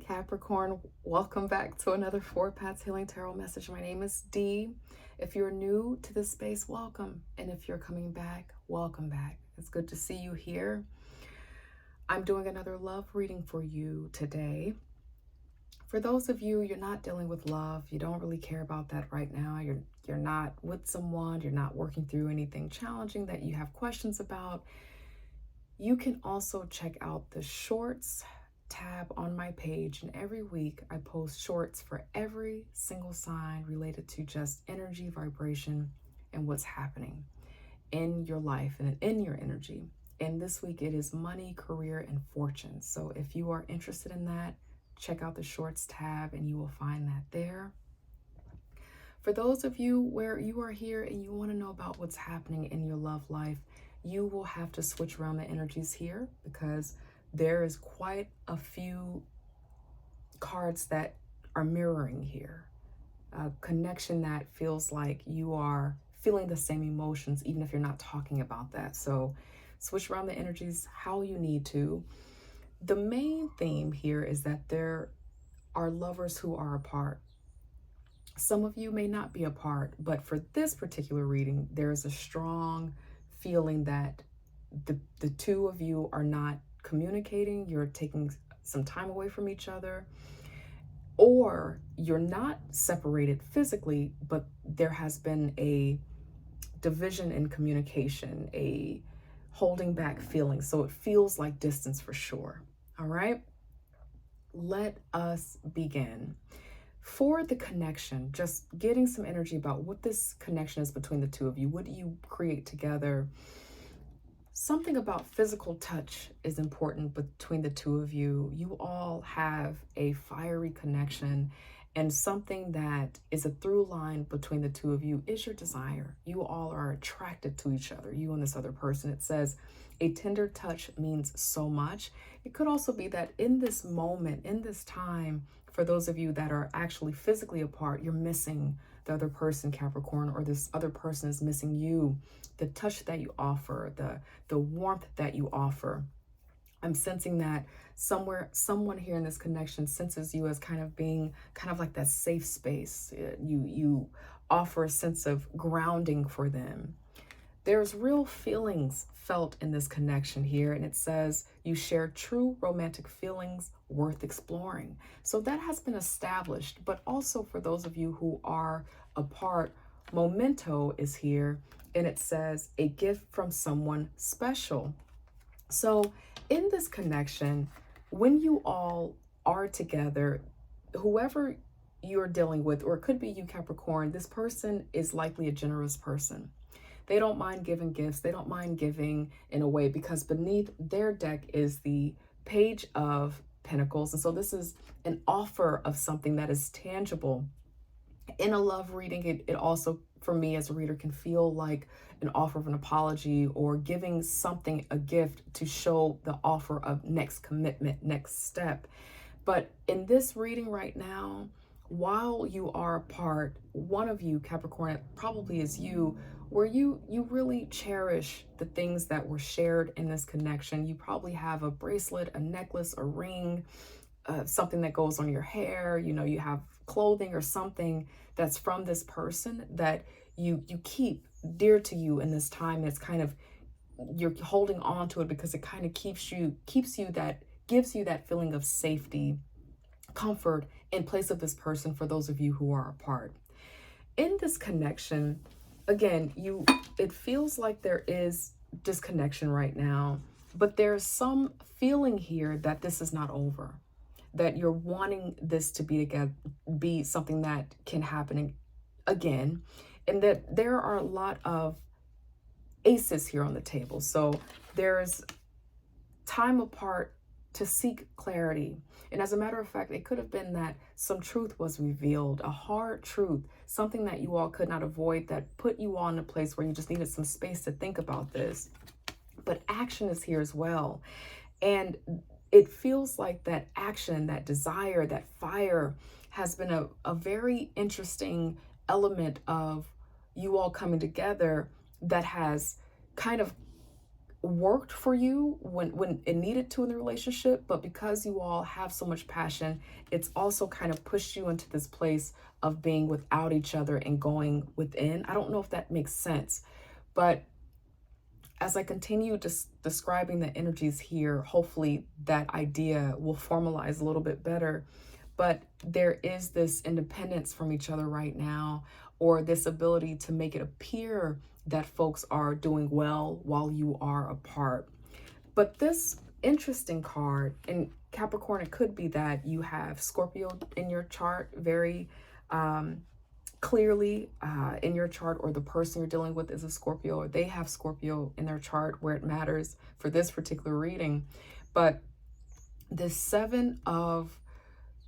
Capricorn, welcome back to another Four Paths Healing Tarot message. My name is Dee. If you're new to this space, welcome. And if you're coming back, welcome back. It's good to see you here. I'm doing another love reading for you today. For those of you, you're not dealing with love, you don't really care about that right now. You're not with someone, you're not working through anything challenging that you have questions about. You can also check out the shorts tab on my page, and every week I post shorts for every single sign related to just energy, vibration, and what's happening in your life and in your energy. And this week it is money, career, and fortune. So if you are interested in that, check out the shorts tab and you will find that there. For those of you where you are here and you want to know about what's happening in your love life, you will have to switch around the energies here because there is quite a few cards that are mirroring here. A connection that feels like you are feeling the same emotions, even if you're not talking about that. So switch around the energies how you need to. The main theme here is that there are lovers who are apart. Some of you may not be apart, but for this particular reading, there's a strong feeling that the two of you are not communicating, you're taking some time away from each other, or you're not separated physically, but there has been a division in communication, a holding back feeling. So it feels like distance for sure. All right, let us begin. For the connection, just getting some energy about what this connection is between the two of you. What do you create together? Something about physical touch is important between the two of you. You all have a fiery connection, and something that is a through line between the two of you is your desire. You all are attracted to each other, you and this other person. It says a tender touch means so much. It could also be that in this moment, in this time, for those of you that are actually physically apart, you're missing the other person, Capricorn, or this other person is missing you. The touch that you offer, the warmth that you offer. I'm sensing that someone here in this connection senses you as kind of being kind of like that safe space. You offer a sense of grounding for them. There's real feelings felt in this connection here, and it says you share true romantic feelings worth exploring. So that has been established, but also for those of you who are apart, memento is here, and it says a gift from someone special. So in this connection, when you all are together, whoever you're dealing with, or it could be you, Capricorn, this person is likely a generous person. They don't mind giving gifts. They don't mind giving in a way, because beneath their deck is the Page of Pentacles. And so this is an offer of something that is tangible. In a love reading, it also, for me as a reader, can feel like an offer of an apology or giving something a gift to show the offer of next commitment, next step. But in this reading right now, while you are apart, one of you, Capricorn, it probably is you, where you really cherish the things that were shared in this connection. You probably have a bracelet, a necklace, a ring, something that goes on your hair. You know, you have clothing or something that's from this person that you keep dear to you in this time. It's kind of, you're holding on to it because it kind of gives you that feeling of safety, comfort in place of this person, for those of you who are apart. In this connection, again, it feels like there is disconnection right now, but there's some feeling here that this is not over, that you're wanting this to be something that can happen again, and that there are a lot of aces here on the table. So there's time apart to seek clarity. And as a matter of fact, it could have been that some truth was revealed, a hard truth, something that you all could not avoid, that put you all in a place where you just needed some space to think about this. But action is here as well. And it feels like that action, that desire, that fire has been a very interesting element of you all coming together that has kind of worked for you when it needed to in the relationship, but because you all have so much passion, it's also kind of pushed you into this place of being without each other and going within. I don't know if that makes sense, but as I continue describing the energies here, hopefully that idea will formalize a little bit better. But there is this independence from each other right now, or this ability to make it appear that folks are doing well while you are apart. But this interesting card in Capricorn, it could be that you have Scorpio in your chart very clearly in your chart, or the person you're dealing with is a Scorpio, or they have Scorpio in their chart where it matters for this particular reading. But the Seven of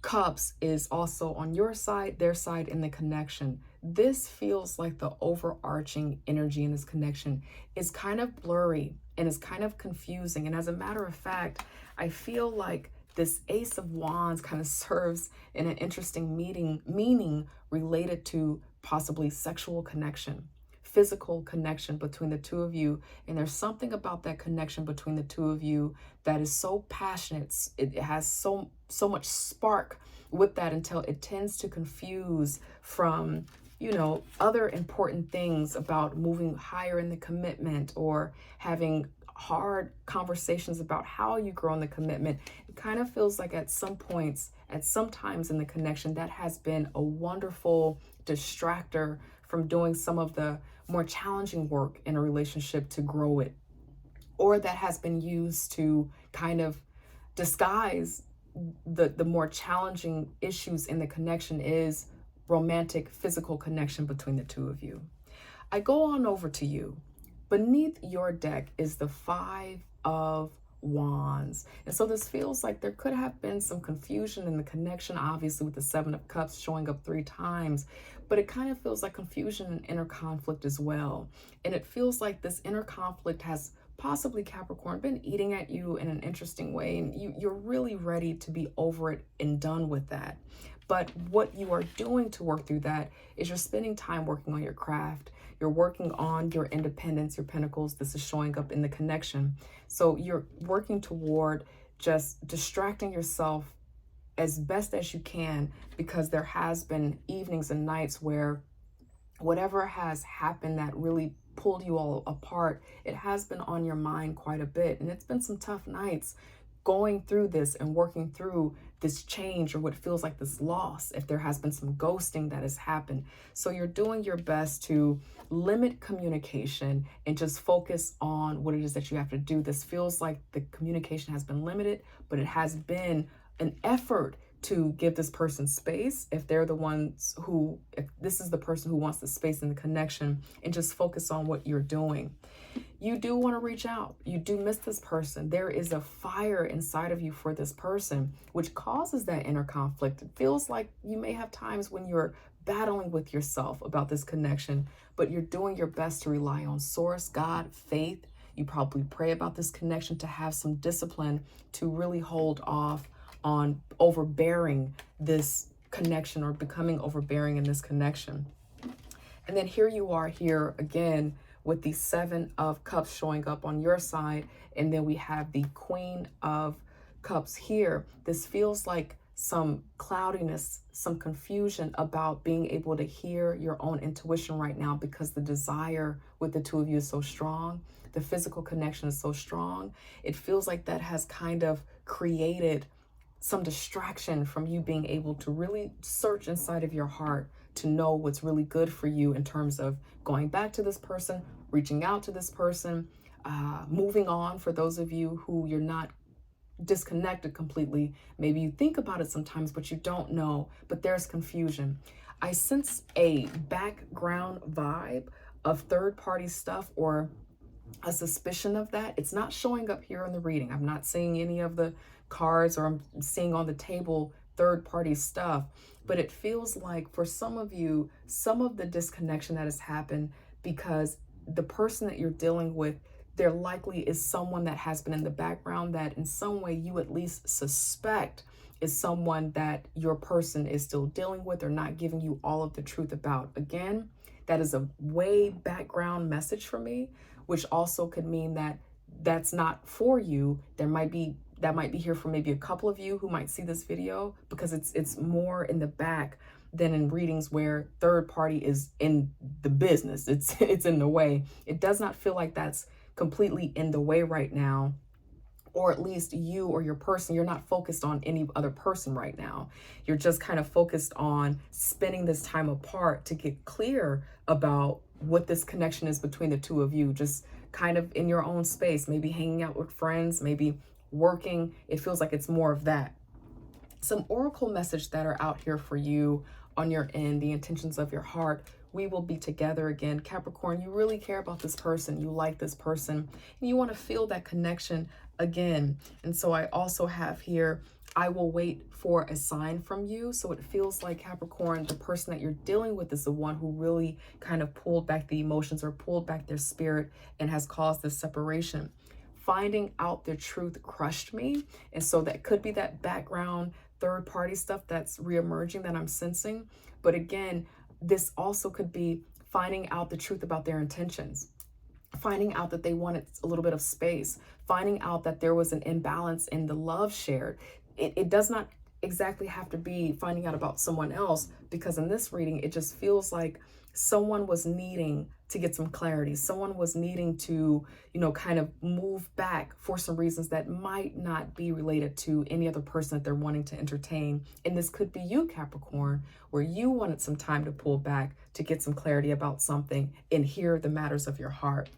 Cups is also on your side, their side in the connection. This feels like the overarching energy in this connection is kind of blurry and is kind of confusing. And as a matter of fact, I feel like this Ace of Wands kind of serves in an interesting meaning related to possibly sexual connection, physical connection between the two of you. And there's something about that connection between the two of you that is so passionate. It has so much spark with that until it tends to confuse from, you know, other important things about moving higher in the commitment or having hard conversations about how you grow in the commitment. It kind of feels like at some points, at some times in the connection, that has been a wonderful distractor from doing some of the more challenging work in a relationship to grow it, or that has been used to kind of disguise the more challenging issues in the connection is romantic physical connection between the two of you. I go on over to you. Beneath your deck is the Five of Wands. And so this feels like there could have been some confusion in the connection, obviously with the Seven of Cups showing up 3 times, but it kind of feels like confusion and inner conflict as well. And it feels like this inner conflict has possibly, Capricorn, been eating at you in an interesting way, and you're really ready to be over it and done with that. But what you are doing to work through that is you're spending time working on your craft. You're working on your independence, your pentacles. This is showing up in the connection. So you're working toward just distracting yourself as best as you can, because there has been evenings and nights where whatever has happened that really pulled you all apart, it has been on your mind quite a bit. And it's been some tough nights going through this and working through this change, or what feels like this loss, if there has been some ghosting that has happened. So you're doing your best to limit communication and just focus on what it is that you have to do. This feels like the communication has been limited, but it has been an effort to give this person space, if they're the ones who, if this is the person who wants the space and the connection, and just focus on what you're doing. You do want to reach out. You do miss this person. There is a fire inside of you for this person, which causes that inner conflict. It feels like you may have times when you're battling with yourself about this connection, but you're doing your best to rely on source, God, faith. You probably pray about this connection to have some discipline to really hold off on overbearing this connection, or becoming overbearing in this connection. And then here you are here again with the Seven of Cups showing up on your side. And then we have the Queen of Cups here. This feels like some cloudiness, some confusion about being able to hear your own intuition right now, because the desire with the two of you is so strong. The physical connection is so strong. It feels like that has kind of created some distraction from you being able to really search inside of your heart to know what's really good for you in terms of going back to this person, reaching out to this person, moving on. For those of you who you're not disconnected completely, maybe you think about it sometimes, but you don't know, but there's confusion. I sense a background vibe of third-party stuff, or a suspicion of that. It's not showing up here in the reading. I'm not seeing any of the cards, or I'm seeing on the table third-party stuff, but it feels like for some of you, some of the disconnection that has happened because the person that you're dealing with, there likely is someone that has been in the background that in some way you at least suspect is someone that your person is still dealing with or not giving you all of the truth about. Again, that is a way background message for me, which also could mean that that's not for you, that might be here for maybe a couple of you who might see this video, because it's more in the back than in readings where third party is in the business. It's in the way. It does not feel like that's completely in the way right now, or at least you or your person, you're not focused on any other person right now. You're just kind of focused on spending this time apart to get clear about what this connection is between the two of you, just kind of in your own space, maybe hanging out with friends, maybe working. It feels like it's more of that. Some oracle message that are out here for you on your end, the intentions of your heart. We will be together again. Capricorn, you really care about this person. You like this person, and you want to feel that connection again. And so I also have here, I will wait for a sign from you. So it feels like, Capricorn, the person that you're dealing with is the one who really kind of pulled back the emotions or pulled back their spirit and has caused this separation. Finding out the truth crushed me. And so that could be that background third party stuff that's reemerging that I'm sensing. But again, this also could be finding out the truth about their intentions, finding out that they wanted a little bit of space, finding out that there was an imbalance in the love shared. It does not exactly have to be finding out about someone else, because in this reading, it just feels like someone was needing to get some clarity. Someone was needing to, kind of move back for some reasons that might not be related to any other person that they're wanting to entertain. And this could be you, Capricorn, where you wanted some time to pull back to get some clarity about something and hear the matters of your heart.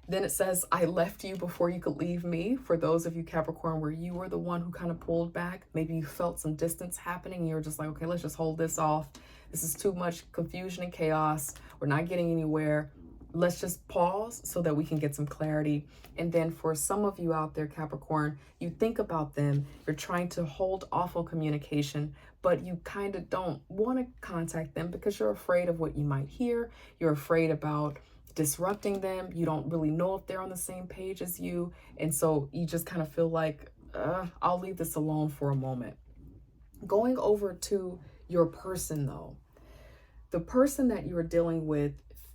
Then it says, I left you before you could leave me. For those of you, Capricorn, where you were the one who kind of pulled back, maybe you felt some distance happening and you were just like, okay, let's just hold this off. This is too much confusion and chaos. We're not getting anywhere. Let's just pause so that we can get some clarity. And then for some of you out there, Capricorn, you think about them. You're trying to hold off on communication, but you kind of don't want to contact them because you're afraid of what you might hear. You're afraid about disrupting them. You don't really know if they're on the same page as you. And so you just kind of feel like, I'll leave this alone for a moment. Going over to your person though, the person that you're dealing with,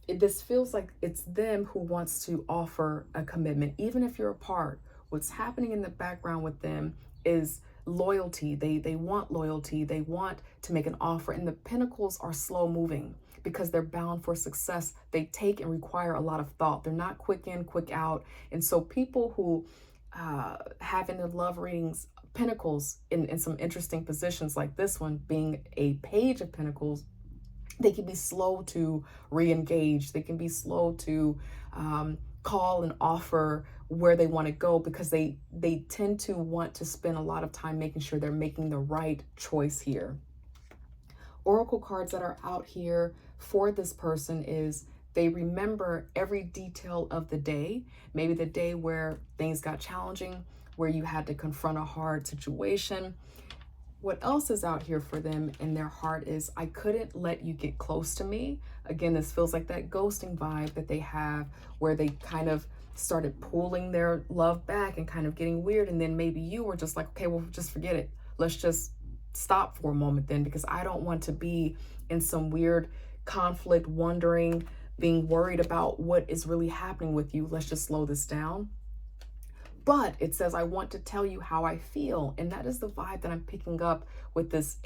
this feels like it's them who wants to offer a commitment, even if you're apart. What's happening in the background with them is loyalty. They want loyalty. They want to make an offer, and the pentacles are slow moving because they're bound for success. They take and require a lot of thought. They're not quick in, quick out. And so people who have in their love readings pentacles in some interesting positions, like this one being a page of pentacles, they can be slow to re-engage. They can be slow to call and offer where they want to go, because they tend to want to spend a lot of time making sure they're making the right choice here. Oracle cards that are out here for this person is they remember every detail of the day, maybe the day where things got challenging, where you had to confront a hard situation. What else is out here for them in their heart is, I couldn't let you get close to me. Again, this feels like that ghosting vibe that they have, where they kind of started pulling their love back and kind of getting weird. And then maybe you were just like, okay, well, just forget it. Let's just stop for a moment then, because I don't want to be in some weird conflict, wondering, being worried about what is really happening with you. Let's just slow this down. But it says, I want to tell you how I feel. And that is the vibe that I'm picking up with this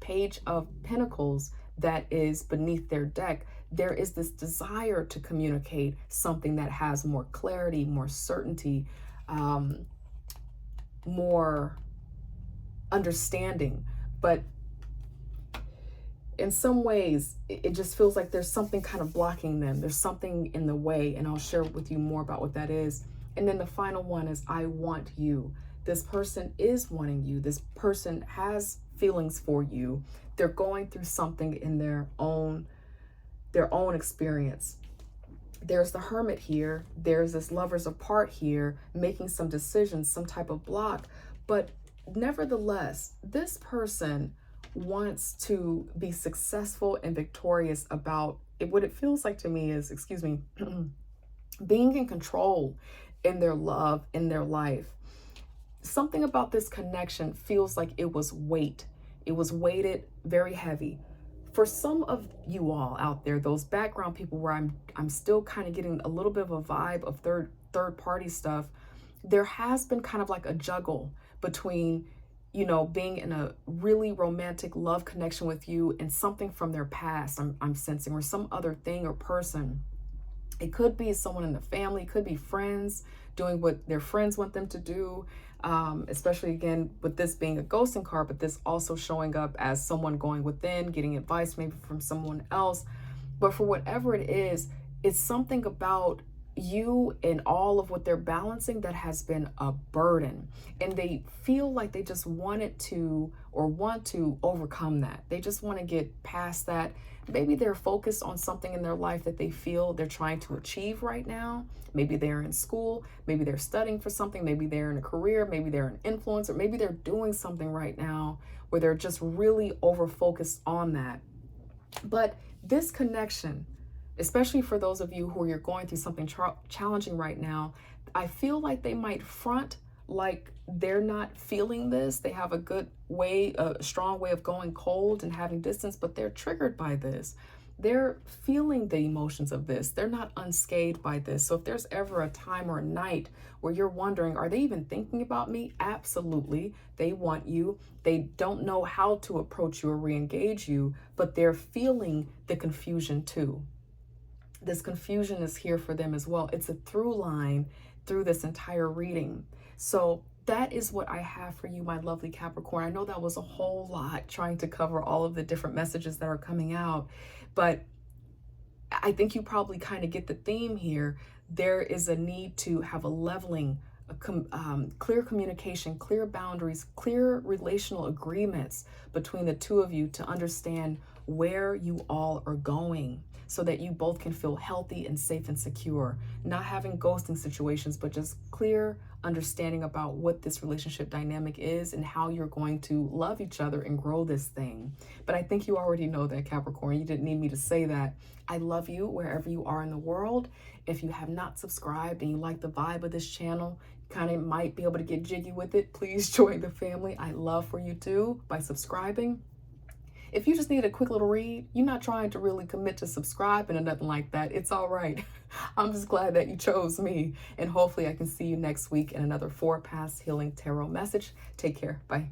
page of pentacles that is beneath their deck. There is this desire to communicate something that has more clarity, more certainty, more understanding. But in some ways, it just feels like there's something kind of blocking them. There's something in the way, and I'll share with you more about what that is. And then the final one is, I want you. This person is wanting you. This person has feelings for you. They're going through something in their own experience. There's the Hermit here. There's this lovers apart here, making some decisions, some type of block. But nevertheless, this person wants to be successful and victorious about it. What it feels like to me is, being in control in their love, in their life. Something about this connection feels like it was weight. It was weighted very heavy For some of you all out there, those background people where I'm still kind of getting a little bit of a vibe of third party stuff, there has been kind of like a juggle between, being in a really romantic love connection with you and something from their past I'm sensing, or some other thing or person. It could be someone in the family, it could be friends doing what their friends want them to do, especially again with this being a ghosting card, but this also showing up as someone going within, getting advice maybe from someone else. But for whatever it is, it's something about you and all of what they're balancing that has been a burden. And they feel like they just wanted to or want to overcome that. They just want to get past that. Maybe they're focused on something in their life that they feel they're trying to achieve right now. Maybe they're in school, maybe they're studying for something, maybe they're in a career, maybe they're an influencer, maybe they're doing something right now where they're just really over focused on that. But this connection, especially for those of you who are going through something challenging right now, I feel like they might front like they're not feeling this. They have a strong way of going cold and having distance, but they're triggered by this. They're feeling the emotions of this. They're not unscathed by this. So if there's ever a time or a night where you're wondering, are they even thinking about me? Absolutely. They want you. They don't know how to approach you or re-engage you, but they're feeling the confusion too. This confusion is here for them as well. It's a through line through this entire reading. So that is what I have for you, my lovely Capricorn. I know that was a whole lot trying to cover all of the different messages that are coming out, but I think you probably kind of get the theme here. There is a need to have a leveling, clear communication, clear boundaries, clear relational agreements between the two of you to understand where you all are going, so that you both can feel healthy and safe and secure. Not having ghosting situations, but just clear understanding about what this relationship dynamic is and how you're going to love each other and grow this thing. But I think you already know that, Capricorn. You didn't need me to say that. I love you wherever you are in the world. If you have not subscribed and you like the vibe of this channel, kind of might be able to get jiggy with it, please join the family. I love for you too by subscribing. If you just need a quick little read, you're not trying to really commit to subscribing or nothing like that, it's all right. I'm just glad that you chose me. And hopefully I can see you next week in another 4 Paths Healing Tarot message. Take care. Bye.